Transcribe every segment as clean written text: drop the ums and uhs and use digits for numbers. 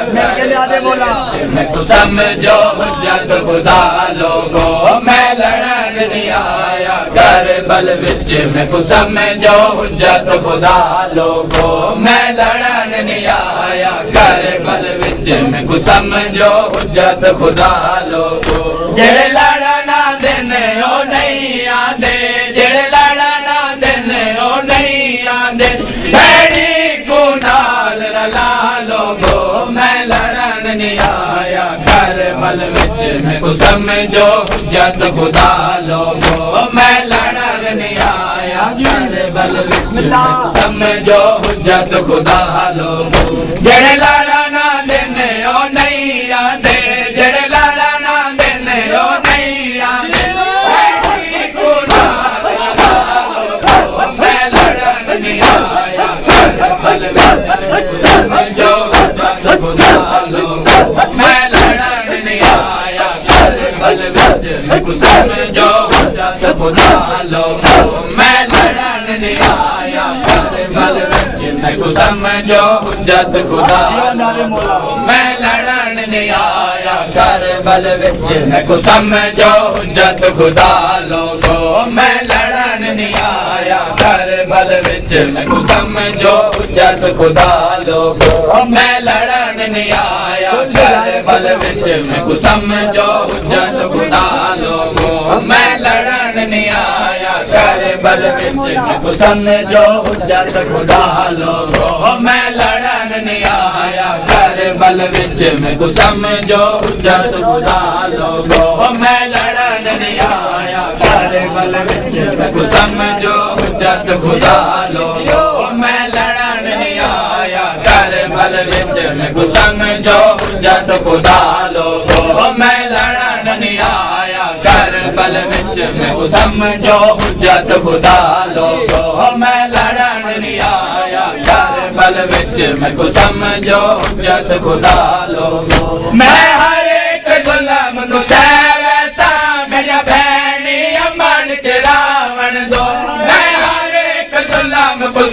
मैं समझो हुज्जत खुदा लोगो मैं लड़न नहीं आया करबल विच मैं समझो हुज्जत खुदा लोगो मैं लड़न नहीं आया करबल विच मैं समझो हुज्जत खुदा लोगो जेड़े लड़ना दिन ओ नहीं आंदे जेड़े लड़ना दिन ओ नहीं आंदे भैड़ी को नाल रला लोगो मैं लड़न नहीं आया करबल विच मैं समझो हुज्जत खुदा लोगो मैं लड़न नहीं आया करबल विच मैं समझो हुज्जत खुदा लोगो जेड़े लड़ना दिन ओ नहीं आंदे जेड़े लड़ना दिन ओ नहीं आंदे भैड़ी को नाल रला लोगो मैं लड़न नहीं आया करबल विच समझो हुज्जत खुदा लोगो मैं लड़न नहीं आया करबल विच मैं समझो हुज्जत खुदा लोगो मैं लड़न नहीं आया करबल विच मैं समझो हुज्जत खुदा लोगो मैं लड़न नहीं आया करबल विच मैं समझो हुज्जत खुदा लोगो मैं लड़न नहीं आया करबल विच मैं समझो हुज्जत खुदा लोगो मैं लड़न नहीं आया करबल विच मैं समझो हुज्जत खुदा लोगो मैं लड़न नहीं आया करबल विच मैं समझो हुज्जत खुदा लोगो मैं लड़न नहीं आया करबल विच मैं समझो हुज्जत खुदा लोगो मैं लड़न नहीं आया करबल विच मैं समझो हुज्जत खुदा लोगो मैं लड़न नहीं आया करबल विच मैं समझो हुज्जत खुदा लोगो मैं लड़न नहीं आया करबल विच मैं समझो हुज्जत खुदा लोगो मैं लड़न नहीं आया करबल विच मैं समझो हुज्जत खुदा लोगो मैं हर एक जुल्म को वैसा मेरा भैनी अमन चरावन दो मैं हर एक जुल्म को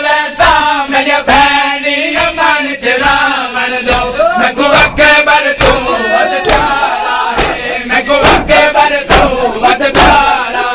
वैसा मेरा भैनी अमन चरावन दो मैं को अकबर तू वद प्यारा है मैं को अकबर तू वद प्यारा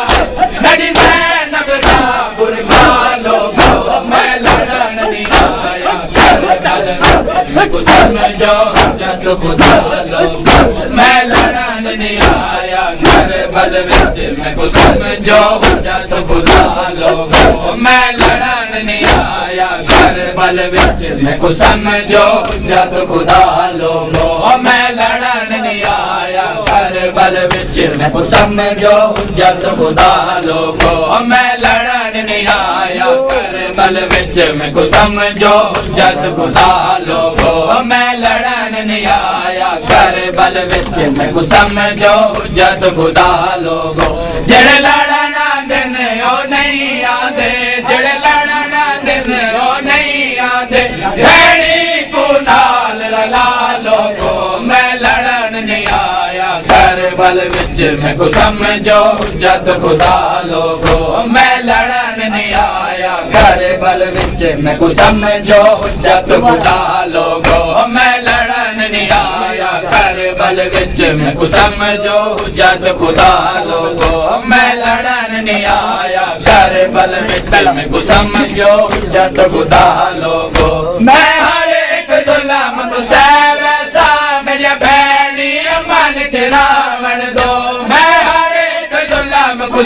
मेरी ज़ैनब दा बुरखा लोगो मैं लड़न नहीं आया करबल विच मैं समझो हुज्जत खुदा लोगो मैं लड़न नहीं आया करबल विच मैं समझो हुज्जत खुदा लोगो मैं लड़न नहीं आया करबल विच मैं समझो हुज्जत खुदा लोगो मैं लड़न नहीं आया करबल विच मैं समझो हुज्जत खुदा लोगो मैं लड़न नहीं आया करबल विच मैं समझो हुज्जत खुदा लोगो मैं लड़न नहीं आया करबल विच मैं समझो हुज्जत खुदा लोगो जेड़े लड़ना दिन ओ नहीं आंदे जेड़े लड़ना दिन ओ नहीं आंदे भैड़ी को नाल रला लोगो मैं लड़न नहीं आया करबल विच मैं समझो हुज्जत खुदा लोगो मैं लड़न नहीं आया करबल विच मैं समझो हुज्जत खुदा लोगो मैं लड़न नहीं आया करबल विच मैं समझो हुज्जत खुदा लोगो मैं लड़न नहीं आया करबल विच मैं समझो हुज्जत खुदा लोगो मैं हर एक जुल्म को वैसा मेरी भैनी अमन चरावन दो मैं हर एक जुल्म को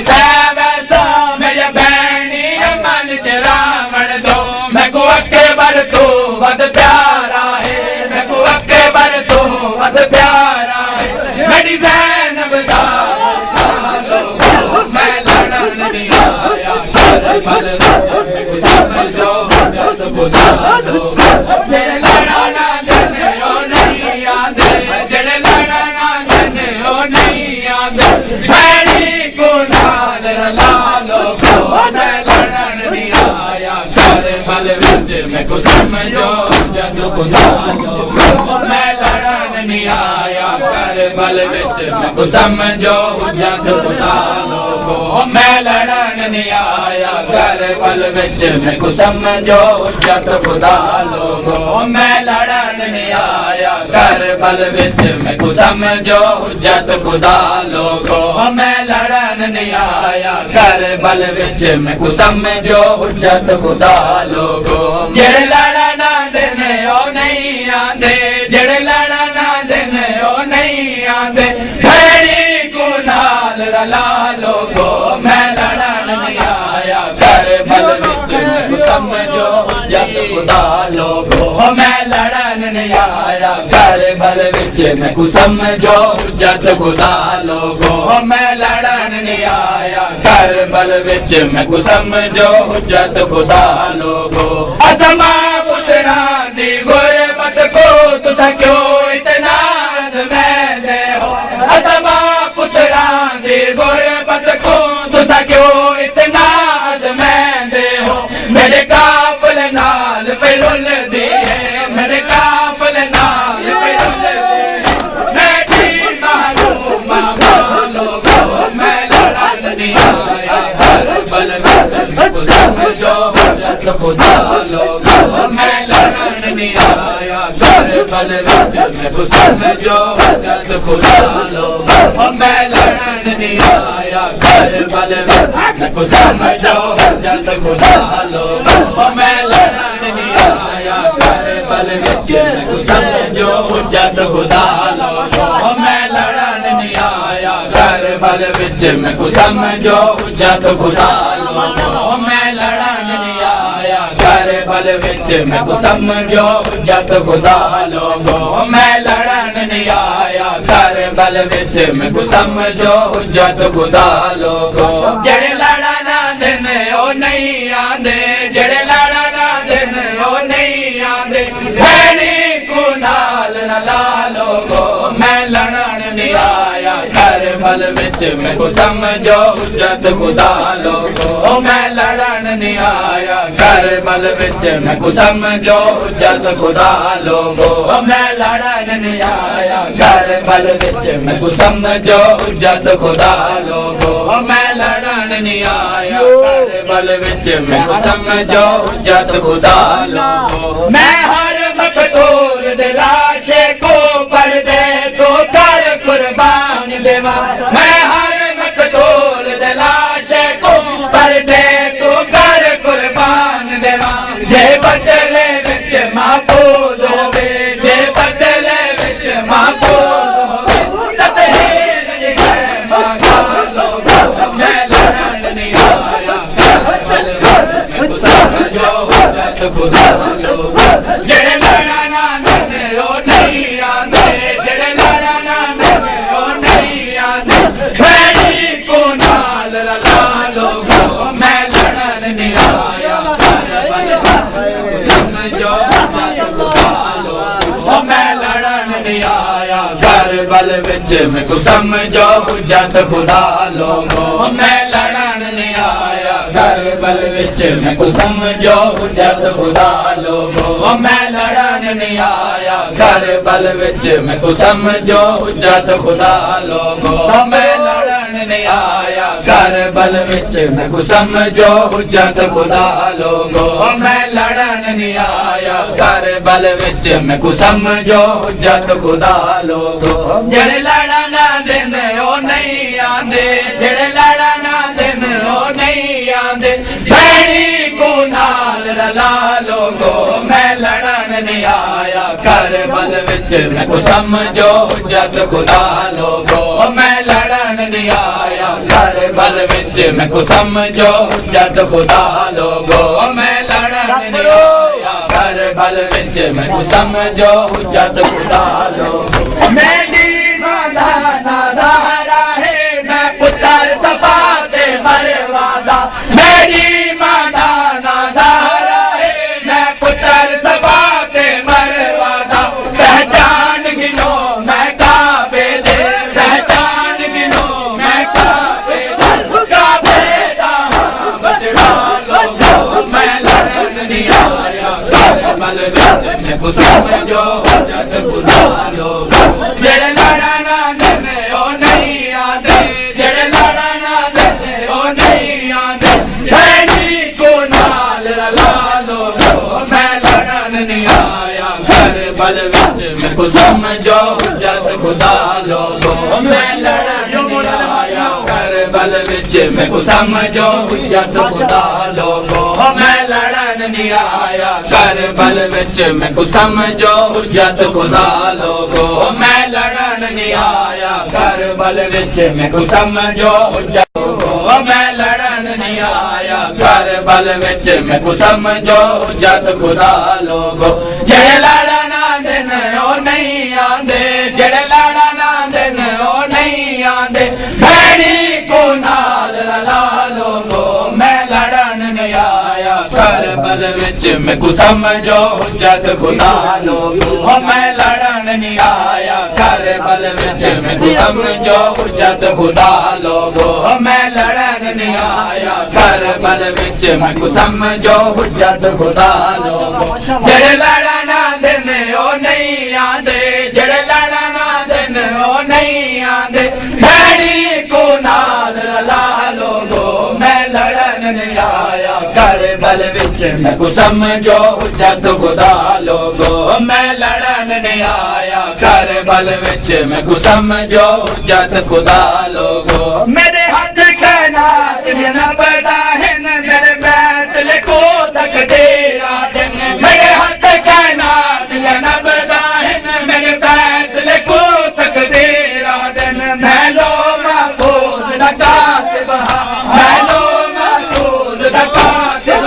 वैसा मेरी भैनी अमन चरावन दो मैं को अकबर तू वद प्यारा है मैं को अकबर तू वद प्यारा है मेरी ज़ैनब दा लोगो मैं लड़न नहीं आया करबल विच मैं समझो हुज्जत खुदा लोगो जेड़े लड़ना दिन ओ नहीं आंदे जेड़े लड़ना दिन ओ नहीं आंदे भैड़ी को नाल रला लोगो मैं लड़न नहीं आया करबल विच मैं समझो हुज्जत खुदा लोगो मैं लड़न नहीं आया करबल विच मैं समझो हुज्जत खुदा लोगो लोगो मैं लड़न नहीं आया करबल विच मैं को समझो हुज्जत खुदा लोगो मैं लड़न नहीं आया करबल विच मैं को समझो हुज्जत खुदा लोगो मैं लड़न नहीं आया करबल विच मैं को समझो हुज्जत खुदा लोगो जेड़े लड़न आंदे ने ओ नहीं आंदे जेड़े लड़न आंदे ने ओ नहीं आंदे भेड़ी को नाल रला लोगो मैं लड़न नहीं आया करबल विच मैं समझो हुज्जत खुदा लोगो मैं लड़न नहीं आया करबल विच मैं को समझो हुज्जत खुदा लोगो मैं लड़न नहीं आया करबल विच मैं को समझो हुज्जत खुदा लोगो अज़मा पुत्रा दी गुरबत को तुसा क्यों इतना अज़मैंदे हो अज़मा पुत्रा दी गुरबत को तुसा क्यों इतना अज़मैंदे हो मेरे काफिल नाल पे रुल दिए मेरे काफिल नाल पे रुल दिए मैं थी महरूम लोगो मैं लड़न नहीं आया करबल विच मैं को समझो हुज्जत खुदा लोगो मैं लड़न नहीं आया करबल विच मैं को समझो हुज्जत खुदा लोगो मैं लड़न नहीं आया करबल विच मैं को समझो हुज्जत खुदा लोगो मैं लड़न नहीं आया करबल विच मैं को समझो हुज्जत खुदा लोगो मैं लड़न नहीं आया करबल विच मैं को समझो हुज्जत खुदा लोगो मैं लड़न नहीं आया करबल विच मैं को समझो हुज्जत खुदा लोगो मैं लड़न नहीं आया करबल विच मैं को समझो हुज्जत खुदा लोगो जेड़े लड़न आंदे ने ओ नहीं आंदे जेड़े लड़न आंदे ने ओ नहीं आंदे भेड़ी को नाल रला लोगो मैं लड़न नहीं आया करबल विच मैं को समझो हुज्जत खुदा लोगो मैं लड़न नहीं आया करबल विच मैं को समझो हुज्जत खुदा लोगो मैं लड़न नहीं आया करबल विच मैं को समझो हुज्जत खुदा लोगो मैं लड़न नहीं आया करबल विच मैं को समझो हुज्जत खुदा लोगो मैं हर मकतूल दे लाशे को पर्दे तो कर कुर्बान देवा मैं हर मकतूल दे लाशे को पर्दे तो कर कुर्बान देवा जे बदले विच महफूज होवे जे बदले विच महफूज होवे ततहीर जिगर मांगा लोगो मैं लड़न नहीं आया करबल विच मैं को समझो हुज्जत खुदा लोगो जेड़े लड़न आंदे ने ओ नहीं आंदे जेड़े लड़न आंदे ने ओ नहीं आंदे भेड़ी को नाल रला लोगो मैं लड़न नहीं आया करबल विच समझो हुज्जत खुदा लोगो मैं लड़न नहीं आया करबल विच मैं को समझो हुज्जत खुदा लोगो मैं लड़न नहीं आया करबल विच मैं को समझो हुज्जत खुदा लोगो मैं लड़न नहीं आया करबल विच मैं को समझो हुज्जत खुदा लोगो मैं लड़न नहीं आया करबल विच मैं को समझो हुज्जत खुदा लोगो मैं लड़न नहीं आया करबल विच मैं को समझो हुज्जत खुदा लोगो जेड़े लड़न आंदे ने ओ नहीं आंदे जेड़े लड़न आंदे ने ओ नहीं आंदे भेड़ी को नाल रला लोगो मैं लड़न नहीं आया करबल विच मैं को समझो हुज्जत खुदा लोगो मैं लड़न नहीं आया करबल विच मैं को समझो हुज्जत खुदा लोगो मैं लड़न नहीं आया करबल विच मैं को समझो हुज्जत खुदा लोगो मेरी मादा नाज़ारा है मैं पुत्र सफा ते मरवादा मेरी मादा नाज़ारा है मैं पुत्र सफा ते मरवादा पहचान गिनो मैं काबे दे पहचान गिनो मैं काबे दे काबे दा बचड़ा लोगो मैं लड़न नहीं आया करबल विच मैं को समझो हुज्जत खुदा लोगो जेड़े लड़न आंदे ने ओ नहीं आंदे जेड़े लड़न आंदे ने आंदे भैनी को नाल रला लोगो मैं लड़न नहीं आया करबल विच मैं को समझो हुज्जत खुदा लोगो मैं लड़न नहीं आया करबल विच मैं को समझो हुज्जत खुदा लोगो मैं लड़न नहीं आया करबल विच मैं को समझो हुज्जत खुदा लोगो मैं लड़न नहीं आया करबल विच मैं को समझो हुज्जत मैं लड़न नहीं आया करबल विच मैं को समझो हुज्जत खुदा लोगो जेड़े लड़न आंदे न ओ नहीं आंदे जेड़े लड़न आंदे न ओ नहीं आंदे भैनी को नाल रला लोगो मैं लड़न नहीं आया करबल विच मैं को समझो हुज्जत खुदा लोगो मैं लड़न नहीं आया करबल विच मैं को समझो हुज्जत खुदा लोगो मैं लड़न नहीं आया करबल विच मैं को समझो हुज्जत खुदा लोगो जेड़े लड़न आंदे ने ओ नहीं आंदे जेड़े लड़न आंदे ने ओ नहीं आंदे भैनी को नाल रला लोगो मैं लड़न नहीं आया करबल विच मैं को समझो हुज्जत खुदा लोगो मैं लड़न नहीं आया करबल विच मैं को समझो हुज्जत खुदा लोगो मेरे हाथ कायनात न बदाहन मेरे फैसले को तकदीरा दिन मेरे हाथ कायनात न बदाहन मेरे फैसले को तकदीरा दिन मैं लो महफूज न कातिब मैं लो महफूज न कातिब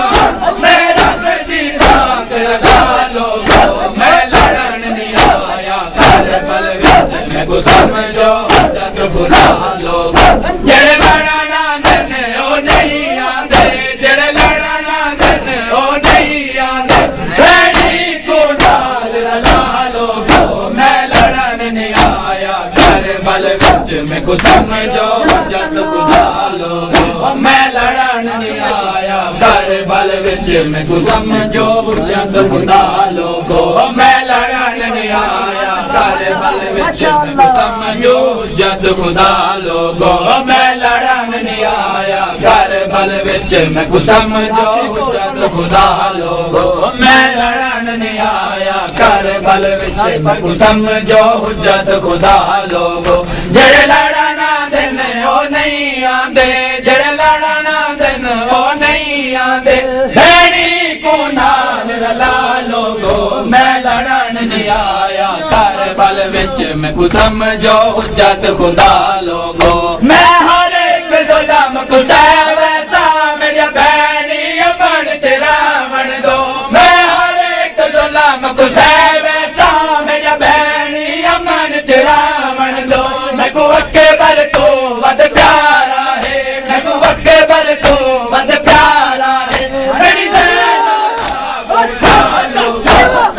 मैं रब दी बात रला लोगो मैं लड़न नहीं आया करबल विच मैं को समझो हुज्जत खुदा लोगो जेड़े लड़न आंदे ने ओ नहीं आंदे जेड़े लड़न आंदे ने ओ नहीं आंदे भैनी को नाल रला लोगो मैं लड़न नहीं आया करबल विच मैं को समझो हुज्जत खुदा लोगो मैं लड़न नहीं आया करबल विच मैं को समझो हुज्जत खुदा लोगो मैं लड़न नहीं आया करबल विच मैं को समझो हुज्जत खुदा लोगो मैं लड़न नहीं आया करबल विच मैं को समझो हुज्जत खुदा लोगो मैं लड़न नहीं आया करबल विच मैं को समझो हुज्जत खुदा लोगो जेड़े लड़न आंदे ने ओ नहीं आंदे जेड़े लड़न आंदे ने ओ नहीं आंदे भैनी को नाल रला लोगो मैं लड़न नहीं आया करबल विच मैं को समझो हुज्जत खुदा लोगो मैं हर एक जुल्म को सह वैसा मेरी भैनी अमन च रावण दो मैं हर एक जुल्म को सह वैसा मेरी भैनी अमन च रावण दो मैं को अकबर तो वद प्यारा है मैं को अकबर तो वद प्यारा है मेरी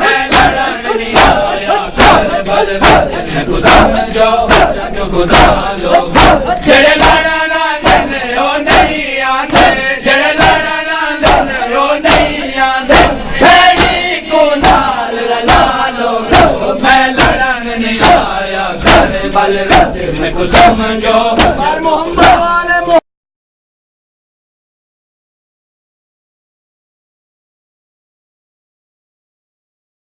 मैं लड़न नहीं आया करबल विच मैं को समझो हुज्जत खुदा लोगो जेड़े लड़न आंदे ने ओ नहीं आंदे जेड़े लड़न आंदे ने ओ नहीं आंदे भैनी को नाल रला लोगो मैं लड़न नहीं आया करबल विच मैं को समझो हुज्जत खुदा